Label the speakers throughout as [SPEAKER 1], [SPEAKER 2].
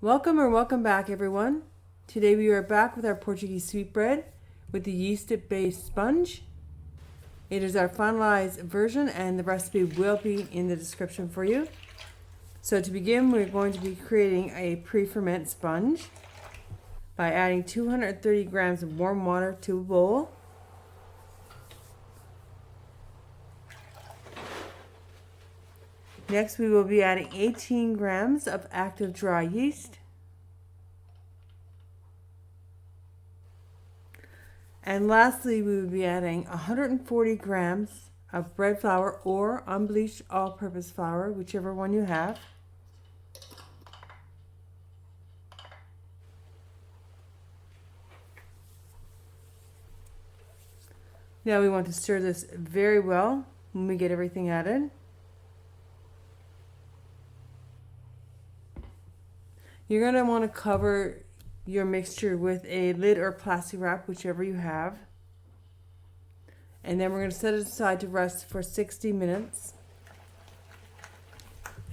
[SPEAKER 1] Welcome back everyone. Today we are back with our Portuguese sweet bread with the yeasted sponge. It is our finalized version and the recipe will be in the description for you. So to begin, we're going to be creating a pre-ferment sponge by adding 230 grams of warm water to a bowl. Next we will be adding 18 grams of active dry yeast. And lastly, we will be adding 140 grams of bread flour or unbleached all-purpose flour, whichever one you have. Now we want to stir this very well when we get everything added. You're going to want to cover your mixture with a lid or plastic wrap, whichever you have. And then we're going to set it aside to rest for 60 minutes.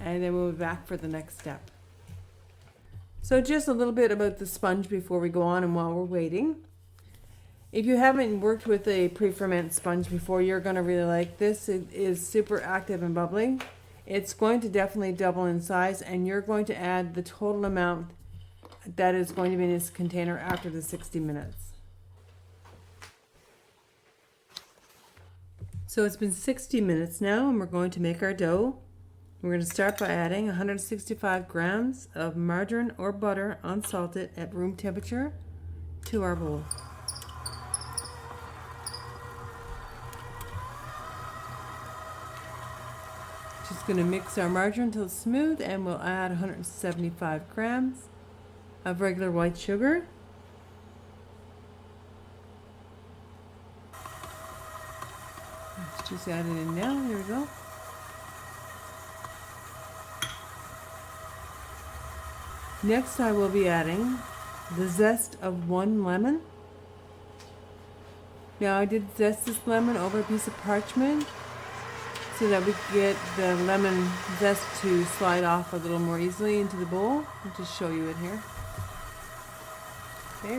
[SPEAKER 1] And then we'll be back for the next step. So just a little bit about the sponge before we go on and while we're waiting. If you haven't worked with a pre-ferment sponge before, you're going to really like this. It is super active and bubbly. It's going to definitely double in size, and you're going to add the total amount that is going to be in this container after the 60 minutes. So it's been 60 minutes now, and we're going to make our dough. We're going to start by adding 165 grams of margarine or butter unsalted at room temperature to our bowl. Just going to mix our margarine until it's smooth, and we'll add 175 grams of regular white sugar. Let's just add it in now. There we go. Next, I will be adding the zest of 1 lemon. Now, I did zest this lemon over a piece of parchment so that we get the lemon zest to slide off a little more easily into the bowl. I'll just show you it here. Okay,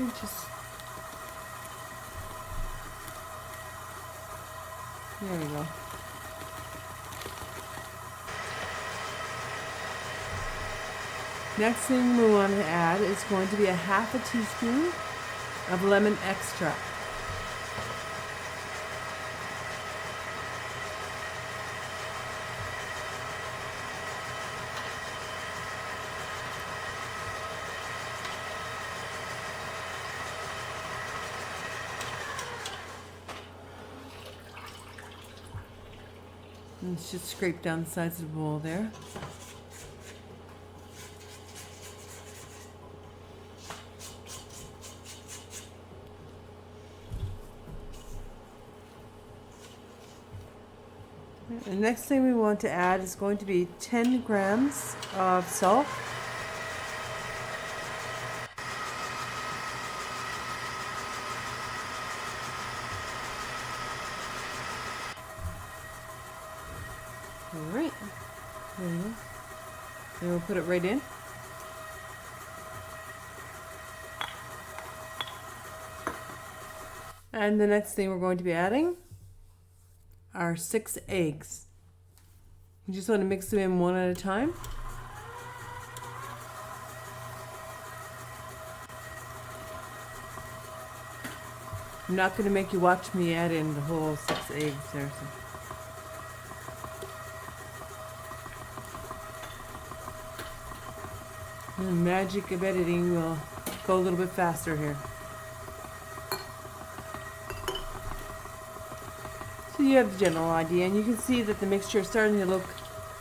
[SPEAKER 1] there we go. Next thing we want to add is going to be a half a teaspoon of lemon extract. And let's just scrape down the sides of the bowl there. The next thing we want to add is going to be 10 grams of salt. Alright, there we go. Then we'll put it right in. And the next thing we're going to be adding are 6 eggs. You just want to mix them in one at a time. I'm not going to make you watch me add in the whole 6 eggs there. So. The magic of editing will go a little bit faster here. So you have the general idea, and you can see that the mixture is starting to look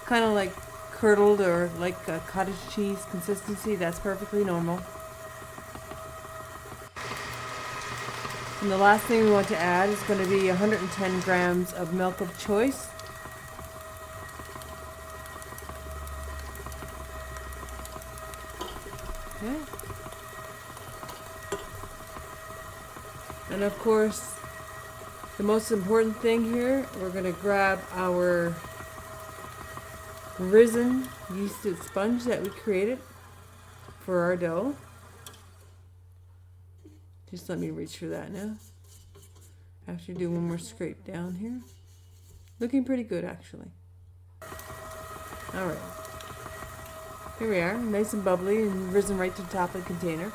[SPEAKER 1] kind of like curdled or like a cottage cheese consistency. That's perfectly normal. And the last thing we want to add is going to be 110 grams of milk of choice. Okay. And of course, the most important thing here, we're going to grab our risen yeasted sponge that we created for our dough. Just let me reach for that now. After do one more scrape down here. Looking pretty good actually. Alright. Here we are, nice and bubbly and risen right to the top of the container.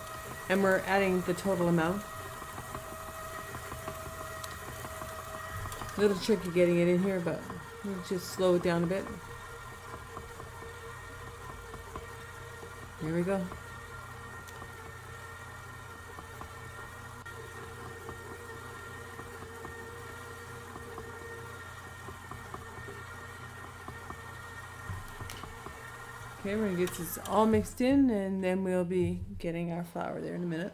[SPEAKER 1] And we're adding the total amount. A little tricky getting it in here, but we'll just slow it down a bit. Here we go. Okay, we're going to get this all mixed in, and then we'll be getting our flour there in a minute.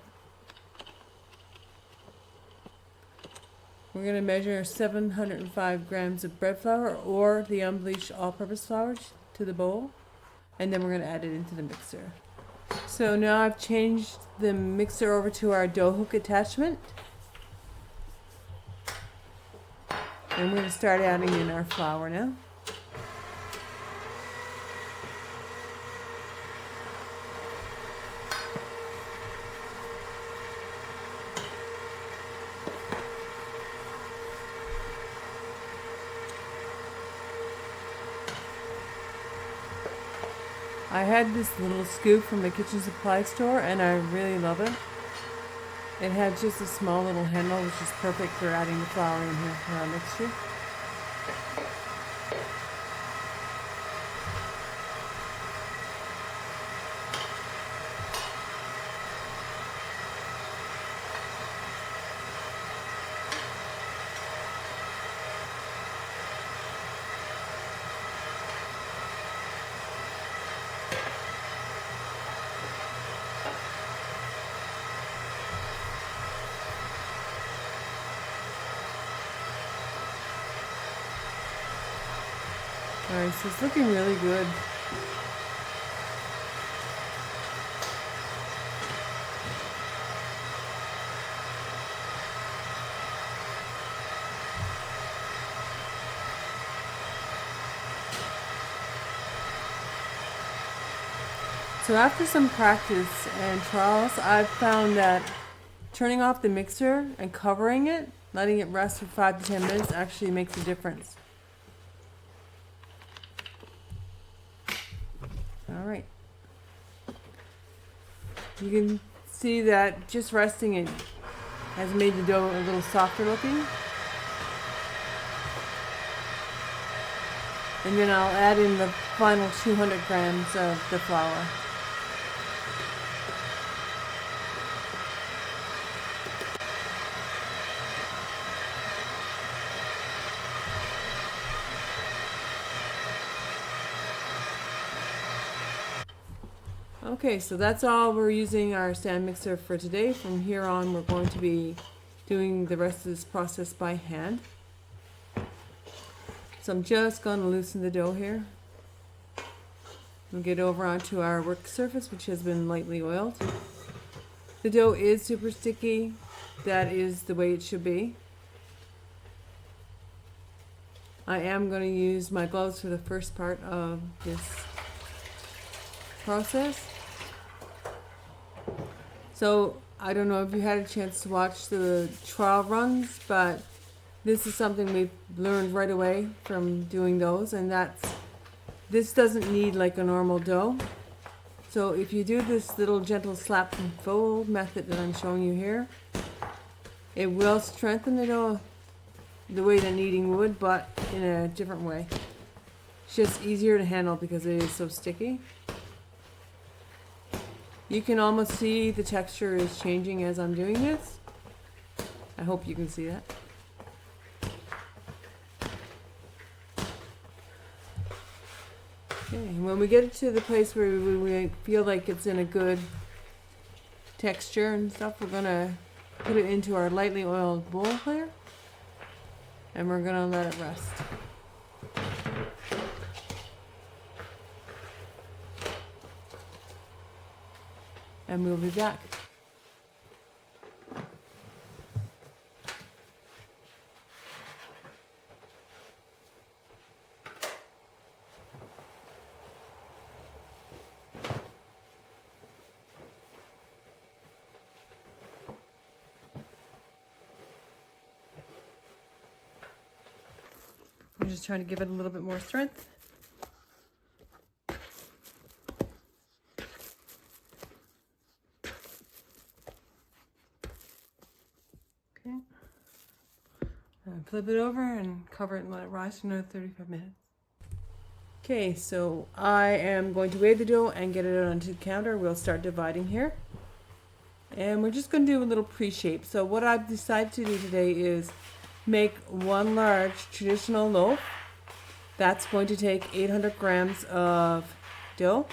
[SPEAKER 1] We're going to measure 705 grams of bread flour or the unbleached all-purpose flour to the bowl, and then we're going to add it into the mixer. So now I've changed the mixer over to our dough hook attachment. And we're going to start adding in our flour now. I had this little scoop from the kitchen supply store and I really love it. It had just a small little handle, which is perfect for adding the flour in here for our mixture. Alright, so it's looking really good. So after some practice and trials, I've found that turning off the mixer and covering it, letting it rest for 5 to 10 minutes actually makes a difference. Alright. You can see that just resting it has made the dough a little softer looking. And then I'll add in the final 200 grams of the flour. Okay, so that's all we're using our stand mixer for today. From here on, we're going to be doing the rest of this process by hand. So I'm just going to loosen the dough here. We'll get over onto our work surface, which has been lightly oiled. The dough is super sticky. That is the way it should be. I am going to use my gloves for the first part of this process. So I don't know if you had a chance to watch the trial runs, but this is something we've learned right away from doing those, and this doesn't knead like a normal dough. So if you do this little gentle slap and fold method that I'm showing you here, it will strengthen the dough the way that kneading would, but in a different way. It's just easier to handle because it is so sticky. You can almost see the texture is changing as I'm doing this. I hope you can see that. Okay, when we get it to the place where we feel like it's in a good texture and stuff, we're gonna put it into our lightly oiled bowl here, and we're gonna let it rest. And we'll be back. I'm just trying to give it a little bit more strength. Okay. Flip it over and cover it and let it rise for another 35 minutes. Okay, so I am going to weigh the dough and get it onto the counter. We'll start dividing here. And we're just going to do a little pre-shape. So what I've decided to do today is make one large traditional loaf. That's going to take 800 grams of dough.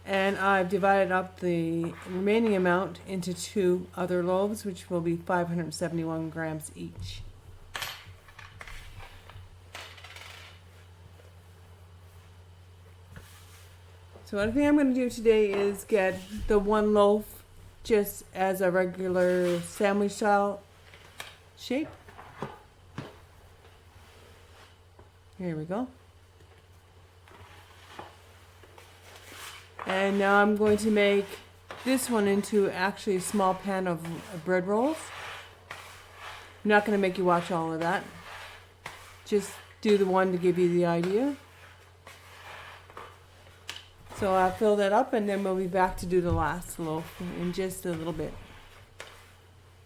[SPEAKER 1] And I've divided up the remaining amount into 2 other loaves, which will be 571 grams each. So what I think I'm going to do today is get the one loaf just as a regular sandwich style shape. Here we go. And now I'm going to make this one into actually a small pan of bread rolls. I'm not going to make you watch all of that. Just do the one to give you the idea. So I'll fill that up and then we'll be back to do the last loaf in just a little bit.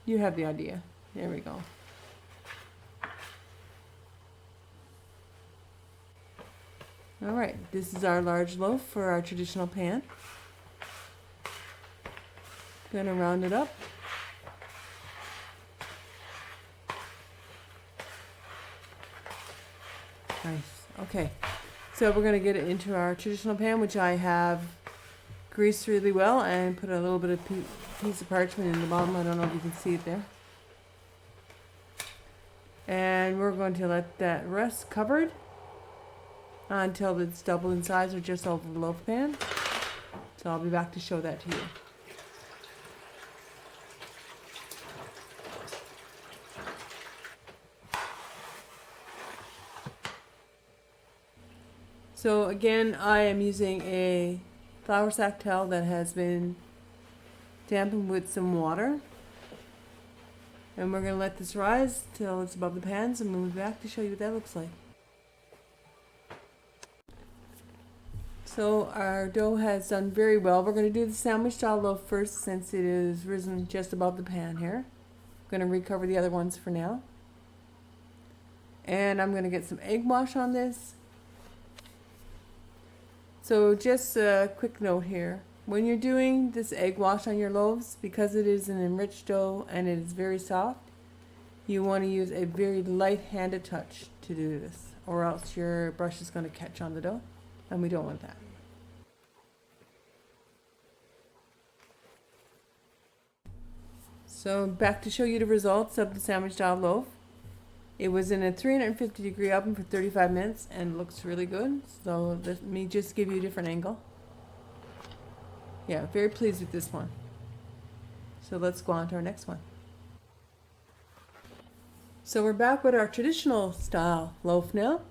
[SPEAKER 1] You have the idea. There we go. All right, this is our large loaf for our traditional pan. Gonna round it up. Nice. Okay. So we're going to get it into our traditional pan, which I have greased really well, and put a little bit of piece of parchment in the bottom. I don't know if you can see it there. And we're going to let that rest covered until it's double in size or just over the loaf pan. So I'll be back to show that to you. So again, I am using a flour sack towel that has been dampened with some water. And we're going to let this rise till it's above the pans and we'll be back to show you what that looks like. So our dough has done very well. We're going to do the sandwich style loaf first since it is risen just above the pan here. I'm going to recover the other ones for now. And I'm going to get some egg wash on this. So just a quick note here. When you're doing this egg wash on your loaves, because it is an enriched dough and it is very soft, you want to use a very light-handed touch to do this, or else your brush is going to catch on the dough, and we don't want that. So back to show you the results of the sandwich style loaf. It was in a 350-degree oven for 35 minutes and looks really good. So let me just give you a different angle. Yeah, very pleased with this one. So let's go on to our next one. So we're back with our traditional style loaf now.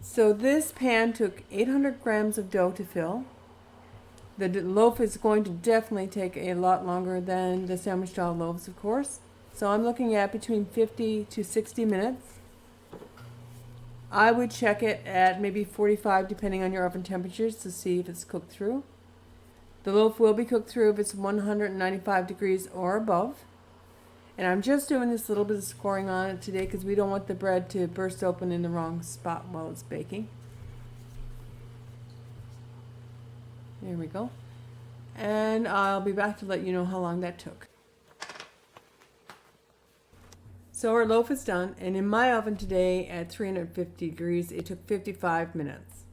[SPEAKER 1] So this pan took 800 grams of dough to fill. The loaf is going to definitely take a lot longer than the sandwich style loaves, of course. So I'm looking at between 50 to 60 minutes. I would check it at maybe 45 depending on your oven temperatures to see if it's cooked through. The loaf will be cooked through if it's 195 degrees or above. And I'm just doing this little bit of scoring on it today because we don't want the bread to burst open in the wrong spot while it's baking. There we go. And I'll be back to let you know how long that took. So our loaf is done, and in my oven today at 350 degrees, it took 55 minutes.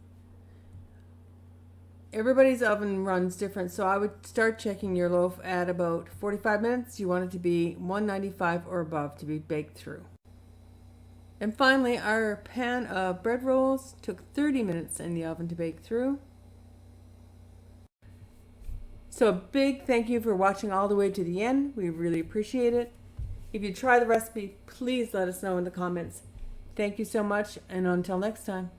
[SPEAKER 1] Everybody's oven runs different, so I would start checking your loaf at about 45 minutes. You want it to be 195 or above to be baked through. And finally, our pan of bread rolls took 30 minutes in the oven to bake through. So a big thank you for watching all the way to the end. We really appreciate it. If you try the recipe, please let us know in the comments. Thank you so much, and until next time.